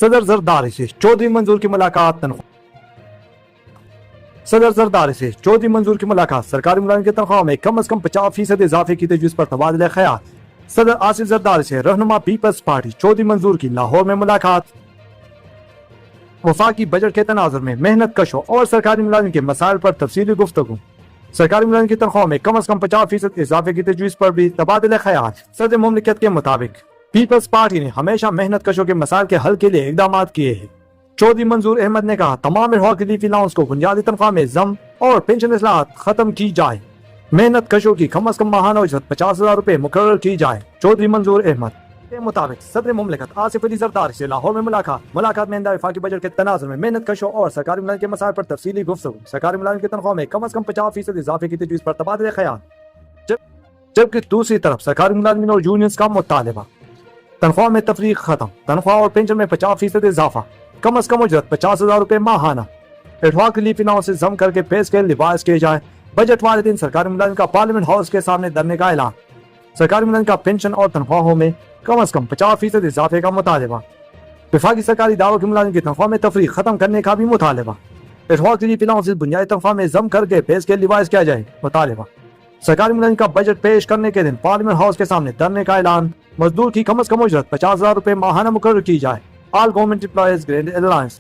صدر زرداری سے چودھری منظور کی ملاقات صدر زرداری سے چودھری منظور کی ملاقات، سرکاری ملازمین کی تنخواہ میں کم از کم 50% اضافے کی تجویز پر تبادلہ خیال۔ صدر آصف زرداری سے رہنما پیپلز پارٹی چودھری منظور کی لاہور میں ملاقات۔ وفاقی بجٹ کے تناظر میں محنت کشوں اور سرکاری ملازمین کے مسائل پر تفصیلی گفتگو۔ سرکاری ملازمین کی تنخواہ میں کم از کم 50% اضافے کی تجویز پر بھی تبادلہ خیال۔ صدر مملکت کے مطابق پیپلز پارٹی نے ہمیشہ محنت کشوں کے مسائل کے حل کے لیے اقدامات کیے ہیں۔ چودھری منظور احمد نے کہا تمام ریلیف الاؤنس کو بنیادی تنخواہ میں ضم اور پنشن اصلاحات ختم کی جائے۔ محنت کشوں کی کم از کم ماہانہ اجرت 50,000 روپے مقرر کی جائے۔ چودھری منظور احمد کے مطابق صدر مملکت آصف علی زرداری سے لاہور میں ملاقات میں آئندہ وفاقی بجٹ کے تناظر میں محنت کشوں اور سرکاری ملازمین کے مسائل پر تفصیلی گفتگو۔ سرکاری ملازمین کی تنخواہ میں کم از کم 50% اضافے کی تجویز پر تبادلہ خیال، جبکہ دوسری طرف سرکاری ملازمین اور یونینز کا مطالبہ تنخواہ میں تفریق ختم، تنخواہ اور پنشن میں 50% اضافہ، کم از کم اجرت 50,000 روپے ماہانہ، ایڈواک ریلیف الاؤنس سے ضم کر کے پے اسکیل ریوائز کیے جائے۔ بجٹ والے دن سرکاری ملازمین کا پارلیمنٹ ہاؤس کے سامنے دھرنے کا اعلان۔ سرکاری ملازمین کا پنشن اور تنخواہوں میں کم از کم 50% اضافے کا مطالبہ۔ وفاقی سرکاری اداروں کے ملازمین کی تنخواہ میں تفریق ختم کرنے کا بھی مطالبہ۔ ایڈواک ریلیف الاؤنس سے بنیادی تنخواہ میں ضم کر کے پے اسکیل ریوائز کیا جائے، مطالبہ۔ سرکاری ملازمین کا بجٹ پیش کرنے کے دن پارلیمنٹ ہاؤس کے سامنے دھرنے کا اعلان۔ مزدور کی کم از کم اجرت 50,000 روپے ماہانہ مقرر کی جائے۔ آل گورنمنٹ امپلائیز گرینڈ الائنس